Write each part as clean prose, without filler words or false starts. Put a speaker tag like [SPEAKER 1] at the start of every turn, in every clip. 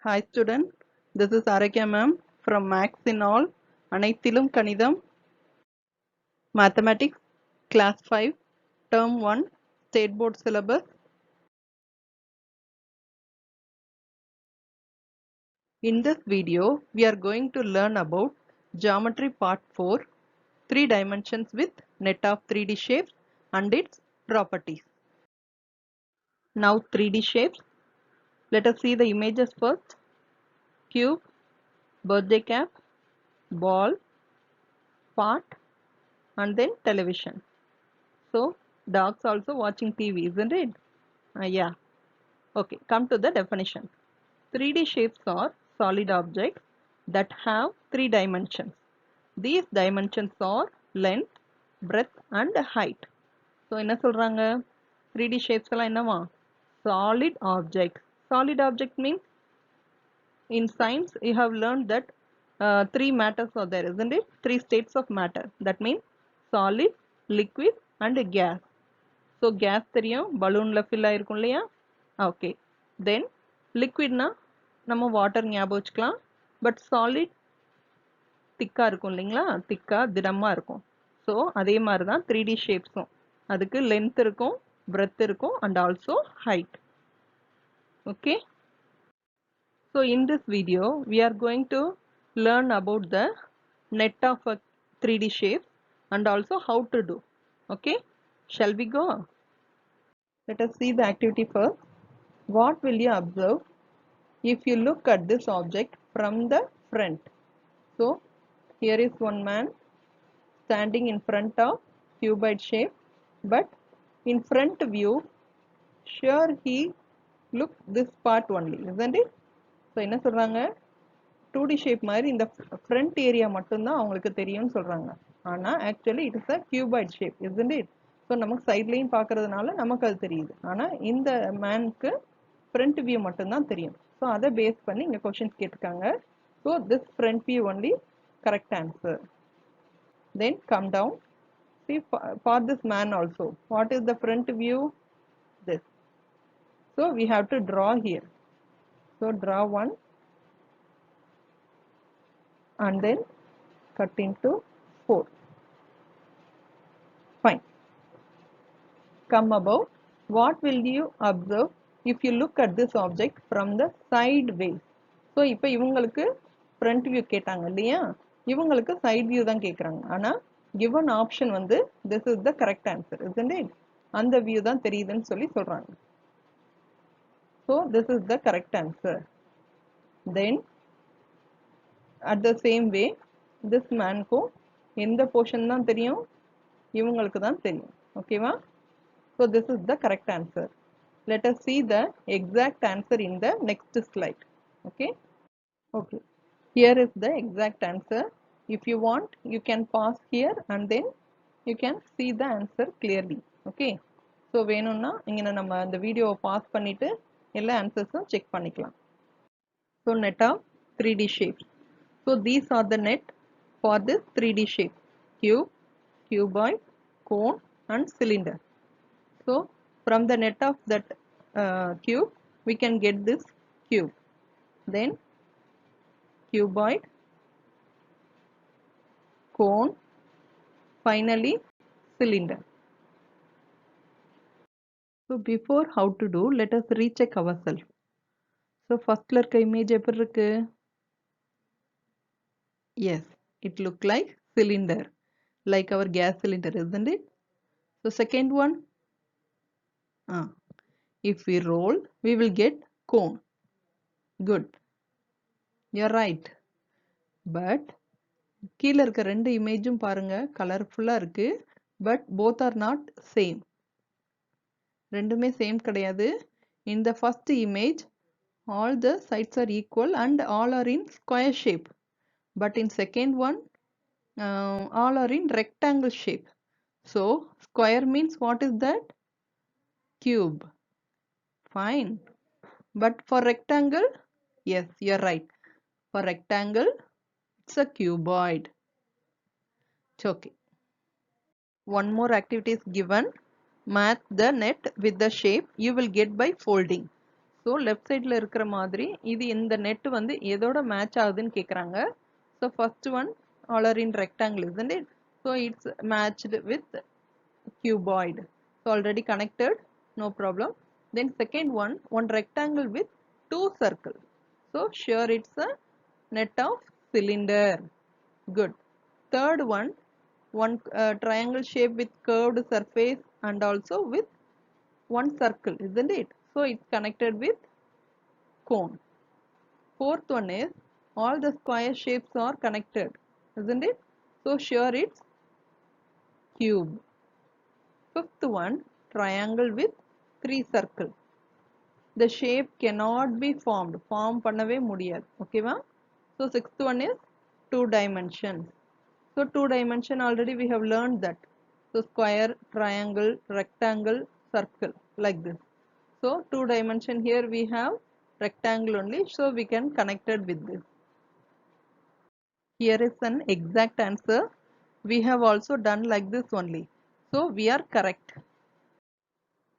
[SPEAKER 1] Hi student, this is Arakya ma'am from Max in All, Anaithilum Kanidam, Mathematics, Class 5, Term 1, State Board Syllabus. In this video, we are going to learn about Geometry Part 4, 3 dimensions with net of 3D shapes and its properties. Now 3D shapes. Let us see the images first. Cube, birthday cap, ball, pot, and then television. So dogs also watching TV, isn't it? Yeah. Okay, come to the definition. 3D shapes are solid objects that have 3 dimensions. These dimensions are length, breadth and height. So என்ன சொல்றாங்க? 3D shapes எல்லாம் என்னவா? Solid object. Solid object means in science you have learned that 3 matters are there, isn't it? 3 states of matter. That means solid, liquid and gas. So gas தெரியும், balloonல fill ஆயிருக்கும் இல்லையா? Okay. Then liquidனா நம்ம water ஞாபகம் வச்சுக்கலாம். But solid திக்கா இருக்கும் இல்லைங்களா? திக்கா திடமா இருக்கும். ஸோ அதே மாதிரி தான் 3D ஷேப்ஸும். அதுக்கு லென்த் இருக்கும், பிரெத் இருக்கும் and also height. Okay. So in this video we are going to learn about the net of a 3D shape and also how to do. Okay. Shall we go? Let us see the activity first. What will you observe if you look at this object from the front? So here is one man standing in front of cuboid shape, but in front view sure he look this part only, isn't it? So என்ன சொல்றாங்க, 2D shape மாதிரி இந்த front area மட்டும்தான் அவங்களுக்கு தெரியும்னு சொல்றாங்க. ஆனா actually it is a cuboid shape, isn't it? So நமக்கு சைட்லையும் பார்க்கறதுனால நமக்கு அது தெரியுது. ஆனா இந்த மேனுக்கு front view மட்டும்தான் தெரியும். So அதை பேஸ் பண்ணி இங்க questions கேட்டிருக்காங்க. So this front view only correct answer. Then come down. See for this man also. What is the front view? This. So we have to draw here. So draw one and then cut into 4. Fine. Come above. What will you observe if you look at this object from the sideways? So இப்போ இவங்களுக்கு front view கேட்டாங்க இல்லையா, இவங்களுக்கு side view தான் கேக்குறாங்க. ஆனா given option வந்து this is the correct answer, isn't it? அந்த view தான் தெரியுதுன்னு சொல்லி சொல்றாங்க. So this is the correct answer. Then at the same way this man க்கு எந்த portion தான் தெரியும், இவங்களுக்கு தான் தெரியும். ஓகேவா? So this is the correct answer. Let us see the exact answer in the next slide. Okay. Okay. Here is the exact answer. If you want, you can pause here and then you can see the answer clearly. Okay. So வேணும்னா இங்க நம்ம அந்த வீடியோவை pass பண்ணிட்டு எல்லா ஆன்சர்ஸும் check பண்ணிக்கலாம். So net of 3D shapes. So these are the net for this 3D shape: cube, cuboid, cone and cylinder. So from the net of that cube we can get this cube, then cuboid, cone, finally cylinder. So before how to do, let us recheck ourselves. So first இருக்க image எப்படி இருக்கு? Yes, it look like cylinder, like our gas cylinder, isn't it? So second one, if we roll we will get cone. Good, you're right. But கீழ இருக்க ரெண்டு இமேஜும் பாருங்க, கலர்ஃபுல்லா இருக்கு. But both are not same. ரெண்டுமே same கிடையாது. In the first image all the sides are equal and all are in square shape. But in second one all are in rectangle shape. So square means what is that? Cube. Fine. But for rectangle, yes, you're right. For rectangle it's a cuboid. It's okay. One more activity is given. Match the net with the shape you will get by folding. So left சைடில் இருக்கிற மாதிரி இது இந்த net வந்து எதோட match ஆகுதுன்னு கேட்குறாங்க. So first one all are in rectangle, isn't it? So it's matched with cuboid. So already connected, no problem. Then second one rectangle with two circles. So sure it's a net of cylinder. Good. Third one triangle shape with curved surface and also with one circle, isn't it? So it's connected with cone. Fourth one is all the square shapes are connected, isn't it? So sure it's cube. Fifth one, triangle with three circles. The shape cannot be formed. Form பண்ணவே முடியாது. ஓகேவா? So sixth one is two dimensions. So two dimension already we have learned that. So square, triangle, rectangle, circle like this. So two dimension here we have rectangle only. So we can connect it with this. Here is an exact answer. We have also done like this only. So we are correct.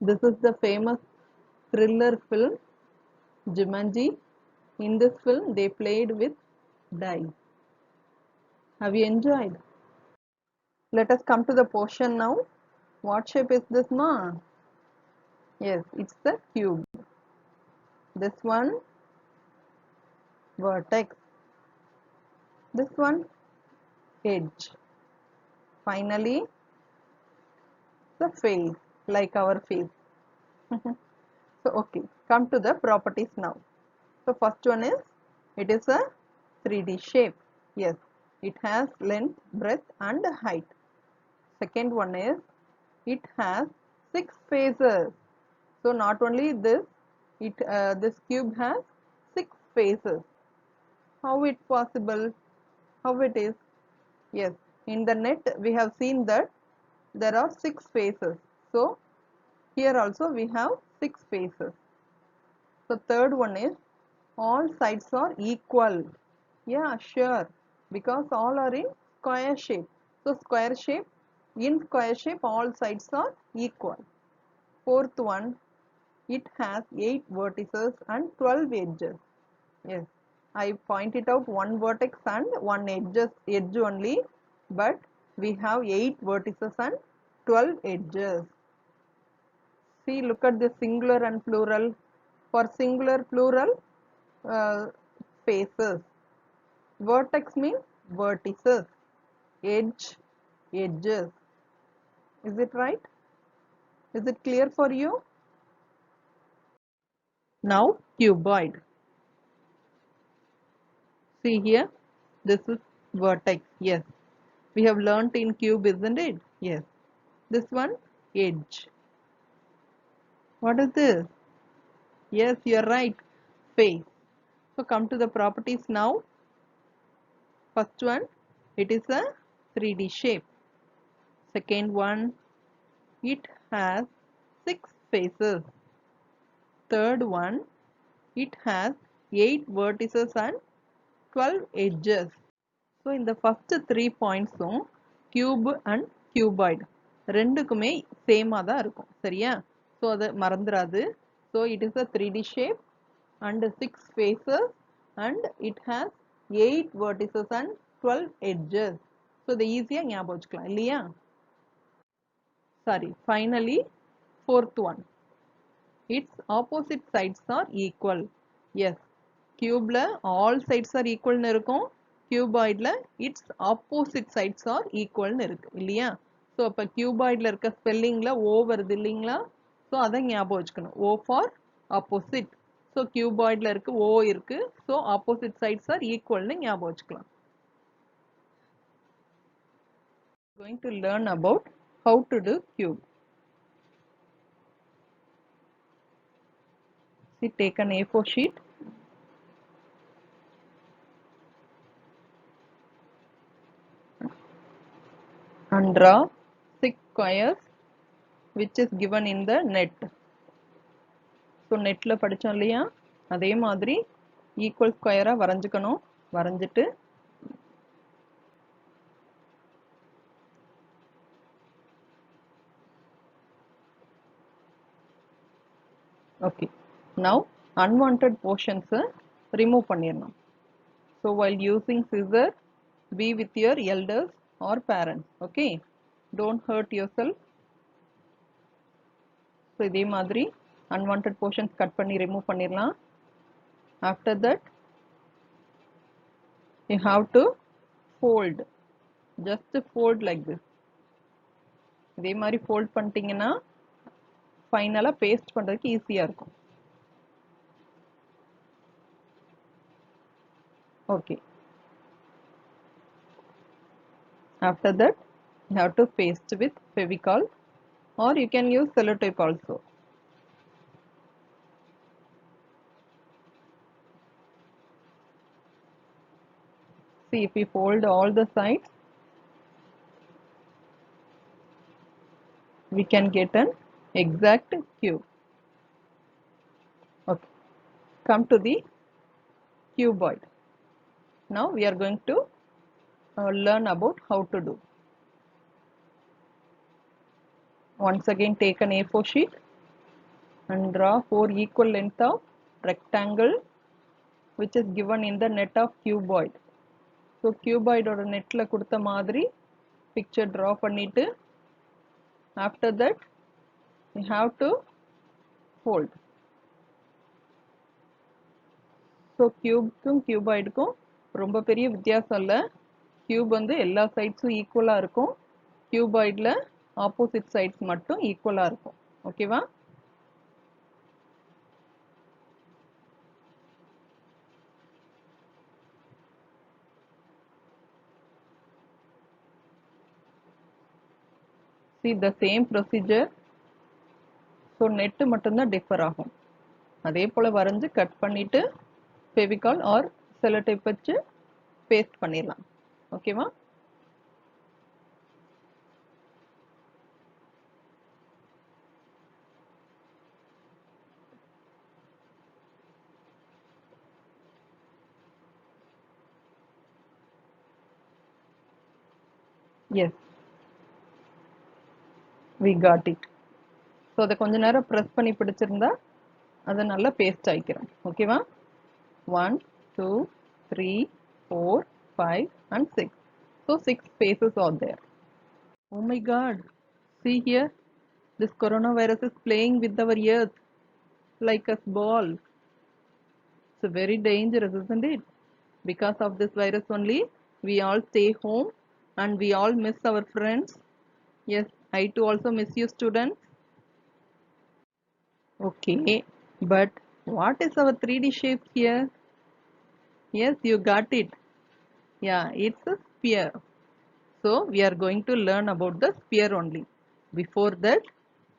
[SPEAKER 1] This is the famous thriller film Jumanji. In this film they played with dice. Have you enjoyed? Let us come to the portion now. What shape is this, ma? Yes, it's the cube. This one vertex. This one edge. Finally the face, like our face. So okay, come to the properties now. So first one is, it is a 3D shape. Yes, it has length, breadth and height. Second one is, it has 6 faces. So not only this, this cube has 6 faces. How it possible? How it is? Yes, in the net we have seen that there are 6 faces. So here also we have 6 faces. So third one is, all sides are equal. Yeah, sure, because all are in square shape. So square shape, in square shape all sides are equal. Fourth one, it has 8 vertices and 12 edges. Yes, I pointed out one vertex and one edge only, but we have 8 vertices and 12 edges. See, look at the singular and plural. For singular, plural, faces. Vertex means vertices. Edge, edges. Is it right? Is it clear for you? Now cuboid. See here, this is vertex. Yes, we have learnt in cube, isn't it? Yes. This one, edge. What is this? Yes, you are right. Face. So come to the properties now. First one, it is a 3D shape. Second one, it has 6 faces. Third one, it has 8 vertices and 12 edges. So in the first 3 points, cube and cuboid ரெண்டுக்குமே சேமா தான் இருக்கும். சரியா? So அது மறந்துராது. So it is a 3D shape and 6 faces and it has 8 vertices and 12 edges. So the easy ஞாபகம் வச்சுக்கலாம் இல்லையா? Sorry, finally fourth one, its opposite sides are equal. Yes, cube la all sides are equal னு இருக்கும். Cuboid la its opposite sides are equal னு இருக்கு இல்லையா? So அப்ப cuboid ல இருக்க spelling ல O வருது இல்லைங்களா? So அதை ஞாபகம் வச்சுக்கணும். O for opposite. So cuboid ல இருக்கு O இருக்கு. So opposite sides are equal னு ஞாபகம் வச்சுக்கலாம். Going to learn about how to do cube. See, take an A4 sheet. And draw 6 squares which is given in the net. So netல படிச்சோம் இல்லையா? அதே மாதிரி equal square வரைஞ்சுக்கணும். வரைஞ்சிட்டு okay. Now unwanted portions remove பண்ணிடணும். So while using scissor, be with your elders or parents. Okay, don't hurt yourself. So இதே மாதிரி unwanted portions cut பண்ணி remove பண்ணிடலாம். After that, you have to fold. Just fold like this. இதே மாதிரி fold பண்ணிட்டீங்கன்னா ஃபைனலா paste பண்றதுக்கு ஈஸியா இருக்கும். Okay. After that, you have to paste with Fevicol, or you can use sellotape also. See, if we fold all the sides, we can get an exact cube. Okay, come to the cuboid. Now we are going to learn about how to do. Once again, take an A4 sheet and draw 4 equal length of rectangle which is given in the net of cuboid. So cuboid oda net la kudutha madri picture draw பண்ணிட்டு after that you have to fold. So cube க்கும் cuboid க்கும் ரொம்ப பெரிய வித்தியாசம் இல்ல. Cube வந்து எல்லா சைட்ஸும் ஈக்குவலா இருக்கும். Cuboidல ஆப்போசிட் சைட்ஸ் மட்டும் ஈக்குவலா இருக்கும். ஓகேவா? See the same procedure. So net மட்டும் தான் டிஃபர் ஆகும். அதே போல வரைஞ்சு கட் பண்ணிட்டு ஃபெவிகால் ஆர் செல்லோடேப் வச்சு பேஸ்ட் பண்ணிடலாம். ஓகேவா? Yes, we got it. So அதை கொஞ்ச நேரம் ப்ரெஸ் பண்ணி பிடிச்சிருந்தா அதை நல்லா பேஸ்ட் ஆகிக்கிறோம். ஓகேவா? 1, 2, 3, 4, 5 and 6. So 6 spaces are there. Oh my god, see here, this coronavirus is playing with our earth like a ball. It's very dangerous, isn't it? Because of this virus only, we all stay home and we all miss our friends. Yes, I too also miss you, students. Okay, but what is our 3D shape here? Yes, you got it. Yeah, it's a sphere. So we are going to learn about the sphere only. Before that,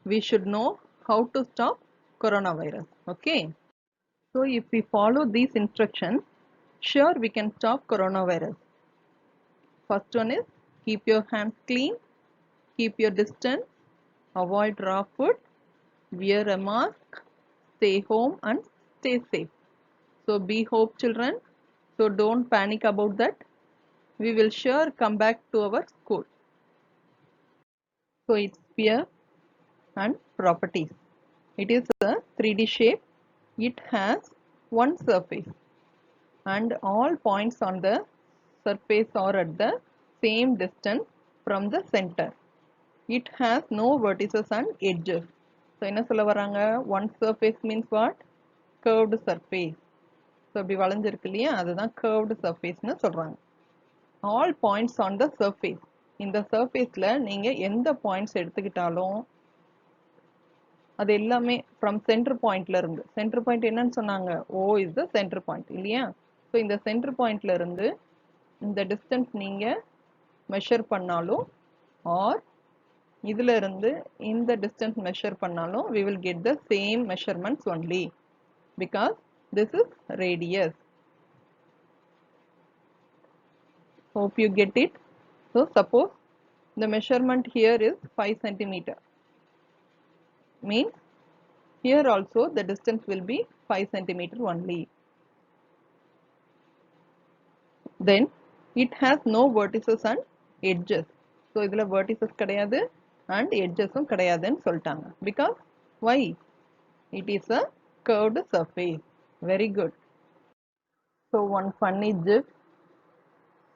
[SPEAKER 1] we should know how to stop coronavirus. Okay. So if we follow these instructions, sure we can stop coronavirus. First one is keep your hands clean, keep your distance, avoid raw food, wear a mask, stay home and stay safe. So be hope, children. So don't panic about that. We will sure come back to our school. So it's sphere and properties. It is a 3D shape. It has one surface and all points on the surface are at the same distance from the center. It has no vertices and edges. So என்ன சொல்ல வராங்க? One surface means what? Curved surface. So இப்படி வளைஞ்சிருக்கு இல்லையா, அதுதான் curved surface னு சொல்றாங்க. All points on the surface. இந்த surfaceல நீங்க எந்த points எடுத்துக்கிட்டாலும் அது எல்லாமே from center pointல இருந்து, center point என்னன்னு சொன்னாங்க? O is the center point இல்லையா? So இந்த center pointல இருந்து இந்த distance நீங்க measure பண்ணாலும் or இதுல இருந்து இந்த distance measure பண்ணாலும் we will get the same measurements only because this is radius. Hope you get it. So suppose the measurement here is 5 centimeter. Means here also the distance will be 5 centimeter only. Then it has no vertices and edges. So idhula vertices kadayadu and edges கிடையாதுன்னு சொல்லிட்டாங்க. Because why? It is a curved surface. Very good. So one funny gif.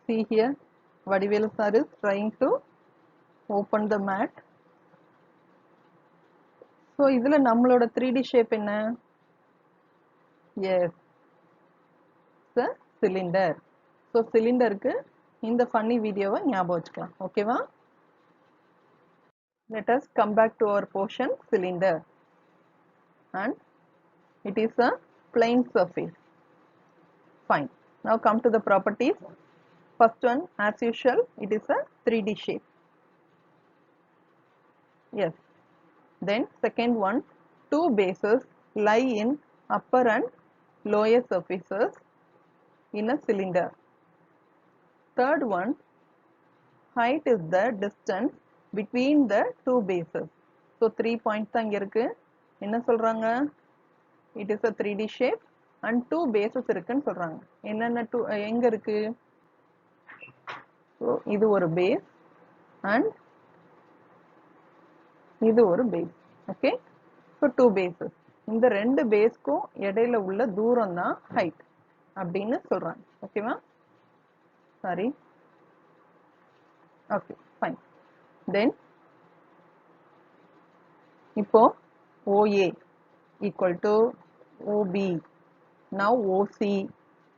[SPEAKER 1] See here, Vadivelu sir is trying to open the mat. So இதுல நம்மளோட 3D shape என்ன? Yes, it's a cylinder. So cylinder க்கு இந்த funny வீடியோவை ஞாபகம் வச்சுக்கலாம். ஓகேவா? Let us come back to our portion cylinder. And it is a plain surface. Fine. Now come to the properties. First one, as usual, it is a 3D shape. Yes. Then second one, two bases lie in upper and lower surfaces in a cylinder. Third one, height is the distance between the two bases. So 3 points தான் இங்க இருக்கு. என்ன சொல்றாங்க? It is a 3D shape and two bases இருக்குன்னு சொல்றாங்க. என்னென்ன two எங்க இருக்கு? So இது ஒரு base and இது ஒரு base. Okay? So two bases. இந்த ரெண்டு பேஸ்க்கும் இடையில உள்ள தூரம் தான் height அப்படின்னு சொல்றாங்க. ஓகேவா? Sorry. Okay, fine. Then இப்போ OA equal to OB, now OC,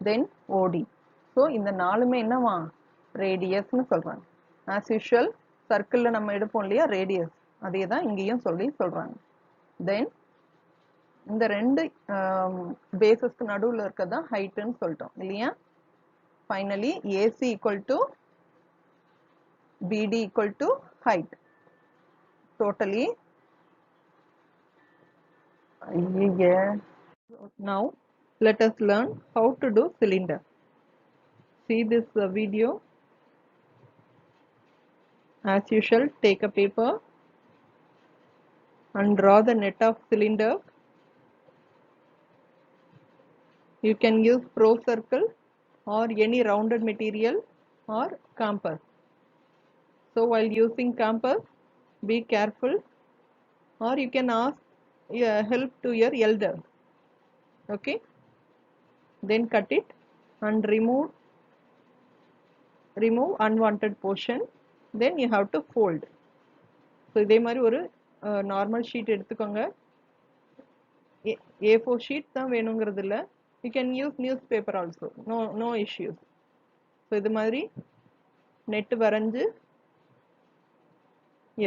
[SPEAKER 1] then OD. So இந்த நாலுமே என்னவா? ரேடியஸ்னு சொல்றாங்க. As usual, சர்க்கிள்ல நம்ம எடுப்போம் இல்லையா ரேடியஸ், அதே தான் இங்கேயும் சொல்றாங்க. Then இந்த ரெண்டு பேசஸ்க்கு நடுவில் இருக்கதான் ஹைட்னு சொல்லிட்டோம் இல்லையா? Finally, AC equal to BD equal to height. Totally. Yeah. Now let us learn how to do cylinder. See this video. As usual, take a paper and draw the net of cylinder. You can use pro circle or any rounded material or compass. So while using compass, be careful, or you can ask help to your elder. Okay? Then cut it and remove unwanted portion. Then you have to fold. So இதே மாதிரி ஒரு normal sheet எடுத்துக்கோங்க. A4 sheet தான் வேணுங்கிறது இல்லை. You can use newspaper also. No issues. So இது மாதிரி net வரைஞ்சு,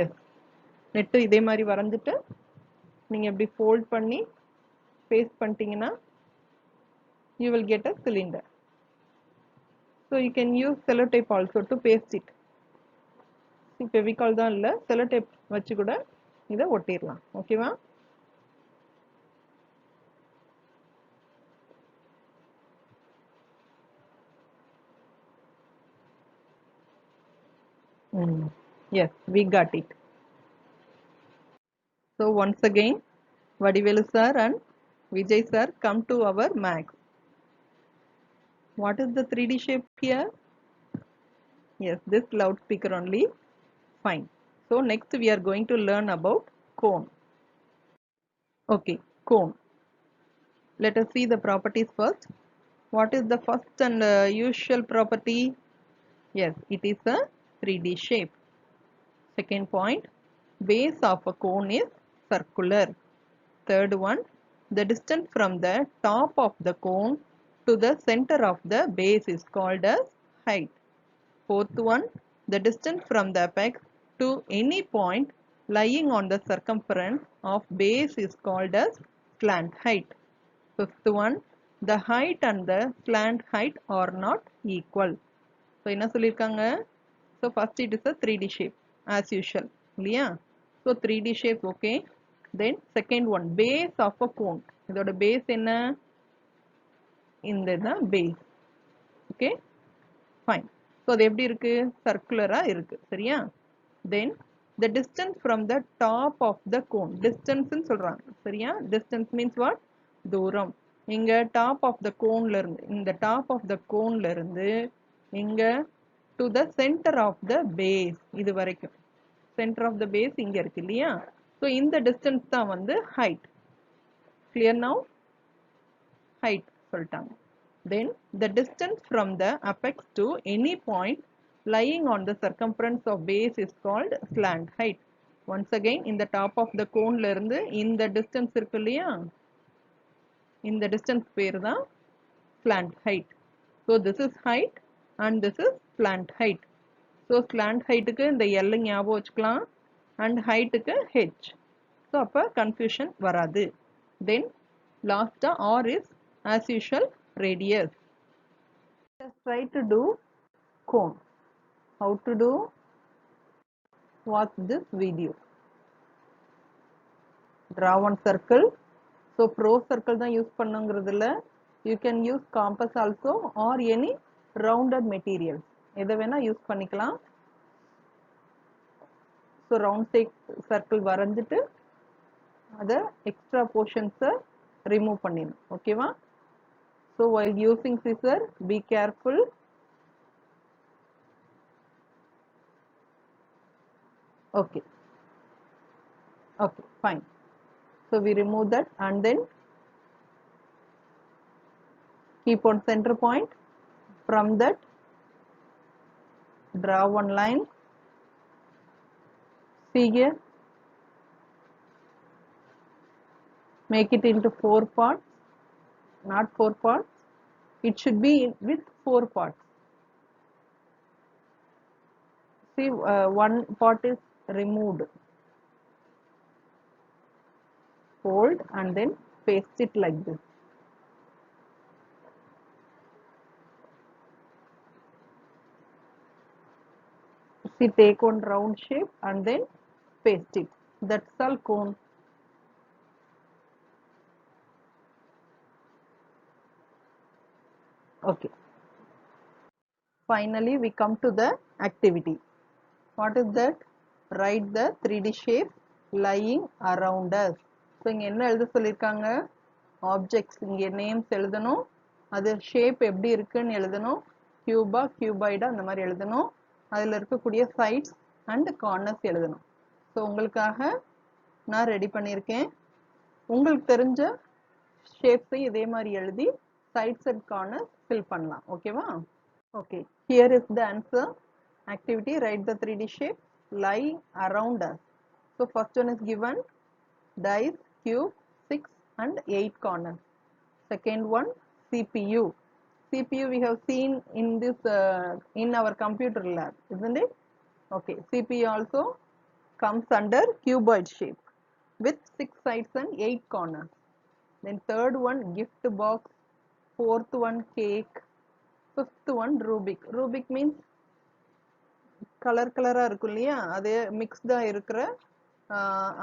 [SPEAKER 1] எஸ் நெட்டு இதே மாதிரி வரைஞ்சிட்டு நீங்கள் இப்படி ஃபோல்ட் பண்ணி பேஸ்ட் பண்ணிட்டீங்கன்னா you will get a cylinder. So you can use sellotape also to paste it. Fevicol தான் இல்லை, செல்லோடேப் வச்சு கூட இதை ஒட்டிடலாம். ஓகேவா? Yes, we got it. So once again, Vadivelu sir and Vijay sir come to our max. What is the 3D shape here? Yes, this loudspeaker only. Fine. So next we are going to learn about cone. Okay, cone. Let us see the properties first. What is the first and usual property? Yes, it is a 3D shape. Second point, base of a cone is circular. Third one, the distance from the top of the cone to the center of the base is called as height. Fourth one, the distance from the apex to any point lying on the circumference of base is called as slant height. Fifth one, the height and the slant height are not equal. So என்ன சொல்லிருக்காங்க? So first it is a 3D shape as usual இல்லையா? So 3D shape okay. Then second one, base of a cone. இதோட base என்ன? இந்த தான் base. Okay, fine. So அது எப்படி இருக்கு? சர்க்குலரா இருக்கு. சரியா? Then the distance from the top of the cone. Distance ன்னு சொல்றாங்க. சரியா? Distance means what? தூரம். இங்க top of the cone ல இருந்து, இந்த top of the cone ல இருந்து இங்க to the center of the base, இது வரைக்கும். Center of the base இங்க இருக்கு இல்லையா? So இந்த distance தான் வந்து height. Clear now? height சொல்லிட்டாங்க. Then the distance from the apex to any point lying on the circumference of base is called slant height. Once again இந்த top of the cone ல இருந்து இந்த distance இருக்கு இல்லையா, இந்த distance பேர் தான் slant height. So this is height and this is slant height. So slant height க்கு இந்த L ஞாபகம் வச்சுக்கலாம் and height க்கு H. So அப்ப confusion வராது. Then last R is as usual radius. Let's try to do cone. How to do? Watch this video. Draw one circle. So pro circle தான் use பண்ணுங்கிறதுல you can use compass also or any rounded material. எதை வேணா use பண்ணிக்கலாம். So round circle வரைஞ்சிட்டு அதை extra portions remove பண்ணிடணும். ஓகேவா? So while using scissor, be careful. Okay. Okay, fine. So we remove that and then keep on center point. From that, draw one line. See here. Make it into 4 parts. Not 4 parts. It should be with 4 parts. See, one part is removed. Fold and then paste it like this. See, take one round shape and then paste it. That's all cone. Okay. Finally, we come to the activity. What is that? Write the 3D shape lying around us. So, இங்க என்ன எழுத சொல்லிருக்காங்க? Objects இங்க names எழுதணும். அது shape எப்படி இருக்குன்னு எழுதணும். Cuba, cuboid அந்த மாதிரி எழுதணும். அதில் இருக்கக்கூடிய sides and corners எழுதணும். So, உங்களுக்காக நான் ரெடி பண்ணியிருக்கேன். உங்களுக்கு தெரிஞ்ச shapes இதே மாதிரி எழுதி sides and corners fill பண்ணலாம். ஓகேவா? Okay, here is the answer. Activity, write the 3D shape lying around us. So first one is given dice, cube, 6 and 8 corners. Second one, CPU. CPU we have seen in this in our computer lab, isn't it? Okay, CPU also comes under cuboid shape with 6 sides and 8 corners. Then third one, gift box. Fourth one, cake. Fifth one, Rubik. Rubik means color இருக்கும் இல்லையா, அதே மிக்ஸ்டா இருக்கிற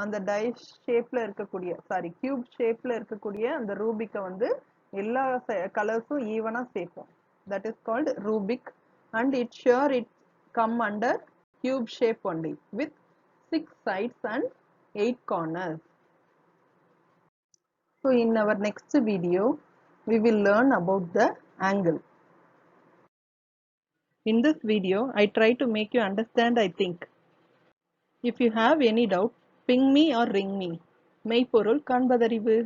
[SPEAKER 1] அந்த tie ஷேப்ல இருக்கக்கூடிய cube ஷேப்ல இருக்கக்கூடிய அந்த ரூபிக்கை வந்து எல்லா கலர்ஸும் ஈவனா சேர்ப்போம். That is called Rubik and it come under cube shape only with 6 sides and 8 corners. So in our next video we will learn about the angle. In this video, I try to make you understand, I think. If you have any doubt, ping me or ring me. மெய்ப்பொருள் காண்பதறிவு.